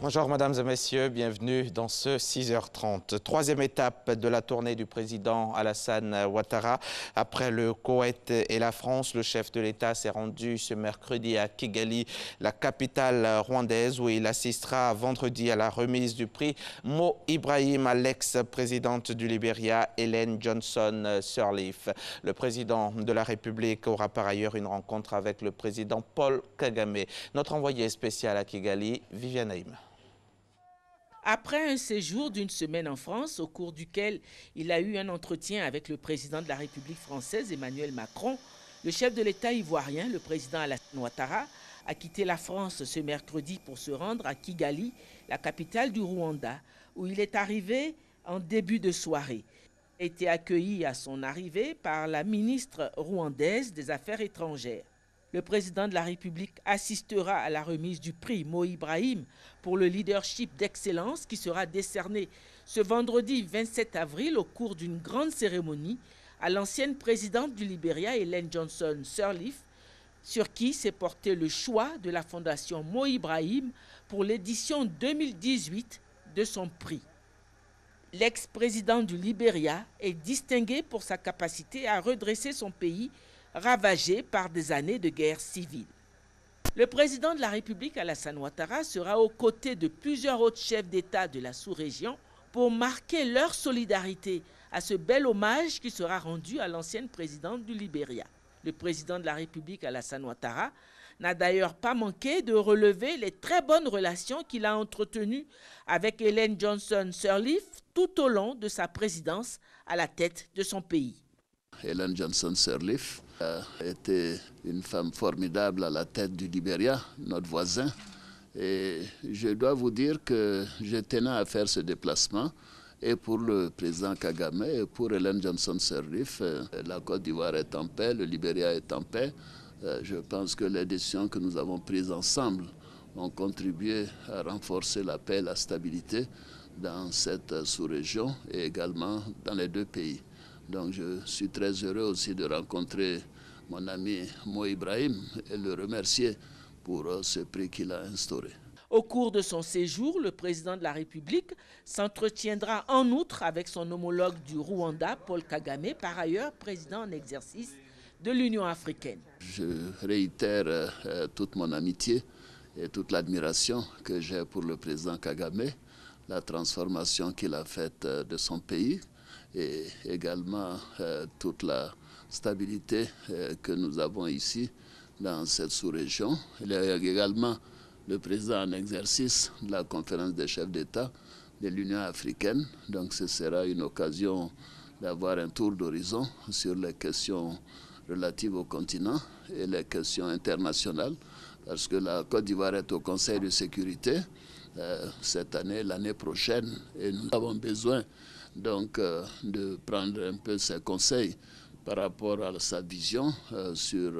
Bonjour mesdames et messieurs, bienvenue dans ce 6h30. Troisième étape de la tournée du président Alassane Ouattara. Après le Koweït et la France, le chef de l'État s'est rendu ce mercredi à Kigali, la capitale rwandaise, où il assistera vendredi à la remise du prix Mo Ibrahim à l'ex-présidente du Libéria, Ellen Johnson Sirleaf. Le président de la République aura par ailleurs une rencontre avec le président Paul Kagame. Notre envoyé spécial à Kigali, Viviane Haïm. Après un séjour d'une semaine en France, au cours duquel il a eu un entretien avec le président de la République française, Emmanuel Macron, le chef de l'État ivoirien, le président Alassane Ouattara, a quitté la France ce mercredi pour se rendre à Kigali, la capitale du Rwanda, où il est arrivé en début de soirée. Il a été accueilli à son arrivée par la ministre rwandaise des Affaires étrangères. Le président de la République assistera à la remise du prix Mo Ibrahim pour le leadership d'excellence qui sera décerné ce vendredi 27 avril au cours d'une grande cérémonie à l'ancienne présidente du Libéria, Ellen Johnson Sirleaf, sur qui s'est porté le choix de la fondation Mo Ibrahim pour l'édition 2018 de son prix. L'ex-président du Libéria est distingué pour sa capacité à redresser son pays ravagé par des années de guerre civile. Le président de la République, Alassane Ouattara, sera aux côtés de plusieurs autres chefs d'État de la sous-région pour marquer leur solidarité à ce bel hommage qui sera rendu à l'ancienne présidente du Libéria. Le président de la République, Alassane Ouattara, n'a d'ailleurs pas manqué de relever les très bonnes relations qu'il a entretenues avec Ellen Johnson Sirleaf tout au long de sa présidence à la tête de son pays. Ellen Johnson Sirleaf a été une femme formidable à la tête du Libéria, notre voisin. Et je dois vous dire que je tenais à faire ce déplacement. Et pour le président Kagame et pour Ellen Johnson Sirleaf, la Côte d'Ivoire est en paix, le Libéria est en paix. Je pense que les décisions que nous avons prises ensemble ont contribué à renforcer la paix et la stabilité dans cette sous-région et également dans les deux pays. Donc je suis très heureux aussi de rencontrer mon ami Mo Ibrahim et le remercier pour ce prix qu'il a instauré. Au cours de son séjour, le président de la République s'entretiendra en outre avec son homologue du Rwanda, Paul Kagame, par ailleurs président en exercice de l'Union africaine. Je réitère toute mon amitié et toute l'admiration que j'ai pour le président Kagame, la transformation qu'il a faite de son pays, et également toute la stabilité que nous avons ici dans cette sous-région. Il y a également le président en exercice de la conférence des chefs d'État de l'Union africaine. Donc ce sera une occasion d'avoir un tour d'horizon sur les questions relatives au continent et les questions internationales, parce que la Côte d'Ivoire est au Conseil de sécurité cette année, l'année prochaine, et nous avons besoin donc de prendre un peu ses conseils par rapport à sa vision sur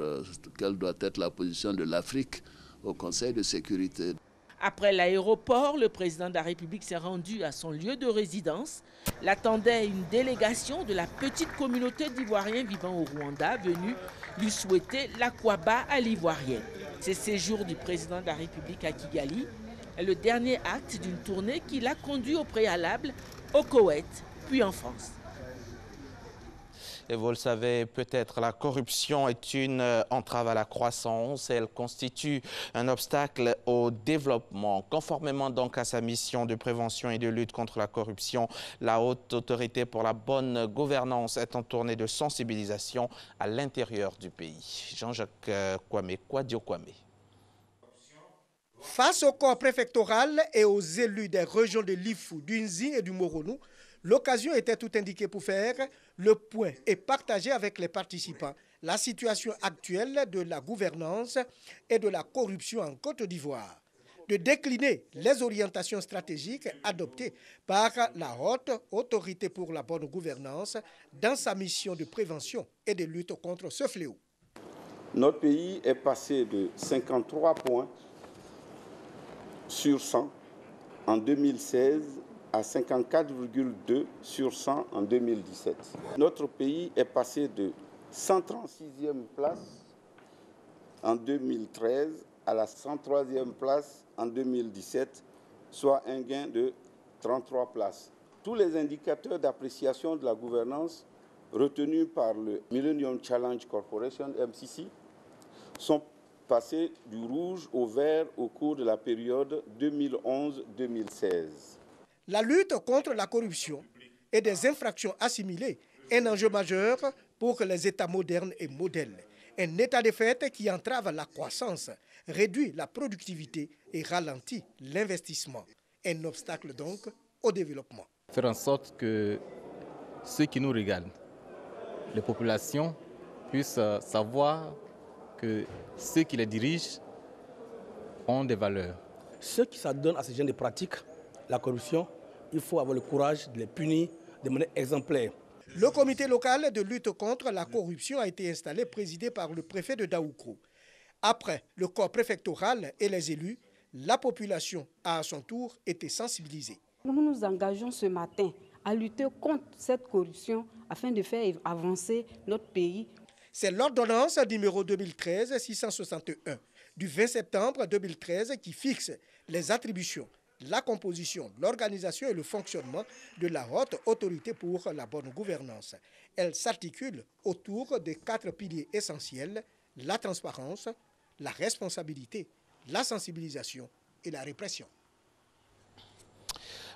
quelle doit être la position de l'Afrique au Conseil de sécurité. Après l'aéroport, le président de la République s'est rendu à son lieu de résidence. L'attendait une délégation de la petite communauté d'Ivoiriens vivant au Rwanda venue lui souhaiter l'akwaba à l'Ivoirienne. Ce séjour du président de la République à Kigali est le dernier acte d'une tournée qui l'a conduit au préalable au Koweït, puis en France. Et vous le savez peut-être, la corruption est une entrave à la croissance. Elle constitue un obstacle au développement. Conformément donc à sa mission de prévention et de lutte contre la corruption, la Haute Autorité pour la bonne gouvernance est en tournée de sensibilisation à l'intérieur du pays. Jean-Jacques Kwame, Kwadio Kwame. Face au corps préfectoral et aux élus des régions de l'Ifou, du Nzi et du Moronou, l'occasion était tout indiquée pour faire le point et partager avec les participants la situation actuelle de la gouvernance et de la corruption en Côte d'Ivoire, de décliner les orientations stratégiques adoptées par la Haute Autorité pour la bonne gouvernance dans sa mission de prévention et de lutte contre ce fléau. Notre pays est passé de 53 points sur 100 en 2016 à 54,2 sur 100 en 2017. Notre pays est passé de 136e place en 2013 à la 103e place en 2017 soit un gain de 33 places. Tous les indicateurs d'appréciation de la gouvernance retenus par le Millennium Challenge Corporation, MCC, sont passés du rouge au vert au cours de la période 2011-2016. La lutte contre la corruption et des infractions assimilées est un enjeu majeur pour les États modernes et modèles. Un état de fait qui entrave la croissance, réduit la productivité et ralentit l'investissement. Un obstacle donc au développement. Faire en sorte que ceux qui nous regardent, les populations, puissent savoir que ceux qui les dirigent ont des valeurs. Ceux qui s'adonnent à ce genre de pratiques, la corruption, il faut avoir le courage de les punir de manière exemplaire. Le comité local de lutte contre la corruption a été installé, présidé par le préfet de Daoukro. Après le corps préfectoral et les élus, la population a à son tour été sensibilisée. Nous nous engageons ce matin à lutter contre cette corruption afin de faire avancer notre pays. C'est l'ordonnance numéro 2013-661 du 20 septembre 2013 qui fixe les attributions, la composition, l'organisation et le fonctionnement de la haute autorité pour la bonne gouvernance. Elle s'articule autour de 4 piliers essentiels: la transparence, la responsabilité, la sensibilisation et la répression.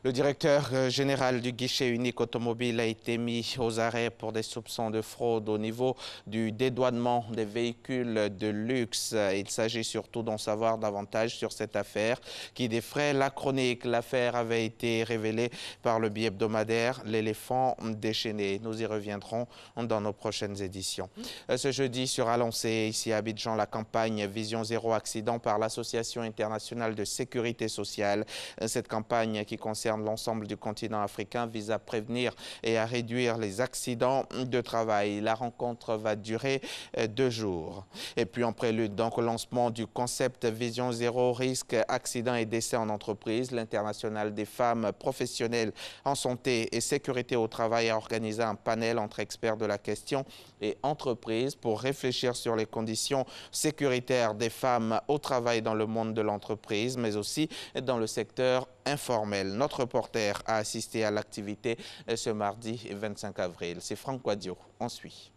Le directeur général du guichet unique automobile a été mis aux arrêts pour des soupçons de fraude au niveau du dédouanement des véhicules de luxe. Il s'agit surtout d'en savoir davantage sur cette affaire qui défraie la chronique. L'affaire avait été révélée par le bi-hebdomadaire L'éléphant déchaîné. Nous y reviendrons dans nos prochaines éditions. Ce jeudi sera lancée ici à Abidjan la campagne Vision Zéro Accident par l'Association internationale de sécurité sociale. Cette campagne qui concerne l'ensemble du continent africain vise à prévenir et à réduire les accidents de travail. La rencontre va durer 2 jours. Et puis en prélude donc au lancement du concept Vision Zéro Risque, Accidents et Décès en entreprise, l'Internationale des femmes professionnelles en santé et sécurité au travail a organisé un panel entre experts de la question et entreprises pour réfléchir sur les conditions sécuritaires des femmes au travail dans le monde de l'entreprise, mais aussi dans le secteur informel. Notre reporter a assisté à l'activité ce mardi 25 avril. C'est Franck Quadio. On suit.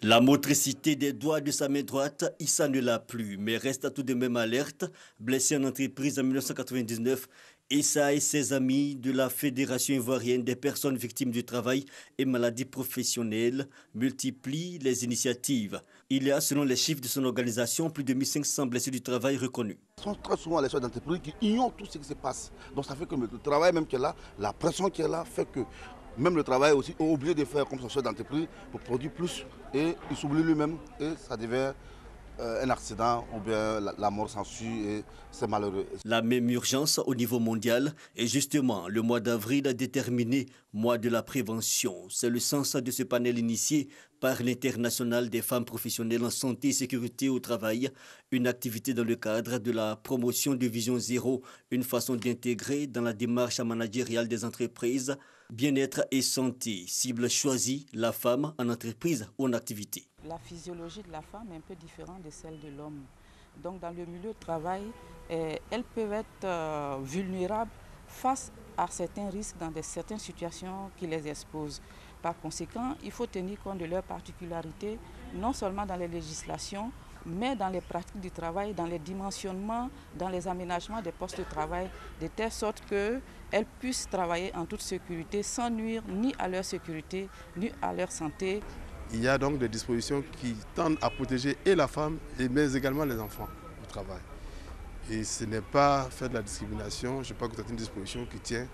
La motricité des doigts de sa main droite, Issa ne l'a plus, mais reste tout de même alerte. Blessé en entreprise en 1999, Issa et ses amis de la Fédération ivoirienne des personnes victimes du travail et maladies professionnelles multiplient les initiatives. Il y a, selon les chiffres de son organisation, plus de 1500 blessés du travail reconnus. Ce sont très souvent les chefs d'entreprise qui ignorent tout ce qui se passe. Donc ça fait que le travail même qui est là, la pression qui est là, fait que même le travail aussi est obligé de faire comme son chef d'entreprise pour produire plus. Et il s'oublie lui-même et ça devient un accident ou bien la mort s'ensuit et c'est malheureux. La même urgence au niveau mondial est justement le mois d'avril déterminé mois de la prévention. C'est le sens de ce panel initié par l'Internationale des femmes professionnelles en santé et sécurité au travail, une activité dans le cadre de la promotion de Vision Zéro, une façon d'intégrer dans la démarche managériale des entreprises bien-être et santé. Cible choisie, la femme en entreprise ou en activité. La physiologie de la femme est un peu différente de celle de l'homme. Donc dans le milieu de travail, elles peuvent être vulnérables face à certains risques dans certaines situations qui les exposent. Par conséquent, il faut tenir compte de leurs particularités, non seulement dans les législations, mais dans les pratiques du travail, dans les dimensionnements, dans les aménagements des postes de travail, de telle sorte qu'elles puissent travailler en toute sécurité sans nuire ni à leur sécurité, ni à leur santé. Il y a donc des dispositions qui tendent à protéger et la femme, mais également les enfants au travail. Et ce n'est pas faire de la discrimination, je crois que c'est une disposition qui tient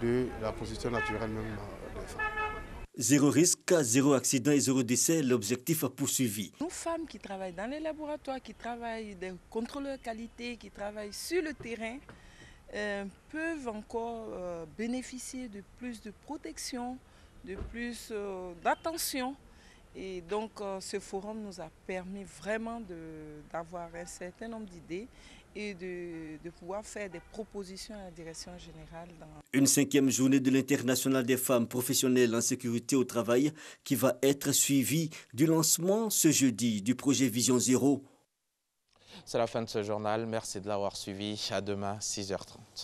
de la position naturelle même des femmes. Zéro risque, zéro accident et zéro décès, l'objectif poursuivi. Nos femmes qui travaillent dans les laboratoires, qui travaillent des contrôleurs qualité, qui travaillent sur le terrain, peuvent encore bénéficier de plus de protection, de plus d'attention. Et donc ce forum nous a permis vraiment d'avoir un certain nombre d'idées et de pouvoir faire des propositions à la direction générale. Une 5e journée de l'Internationale des femmes professionnelles en sécurité au travail qui va être suivie du lancement ce jeudi du projet Vision Zéro. C'est la fin de ce journal. Merci de l'avoir suivi. À demain, 6h30.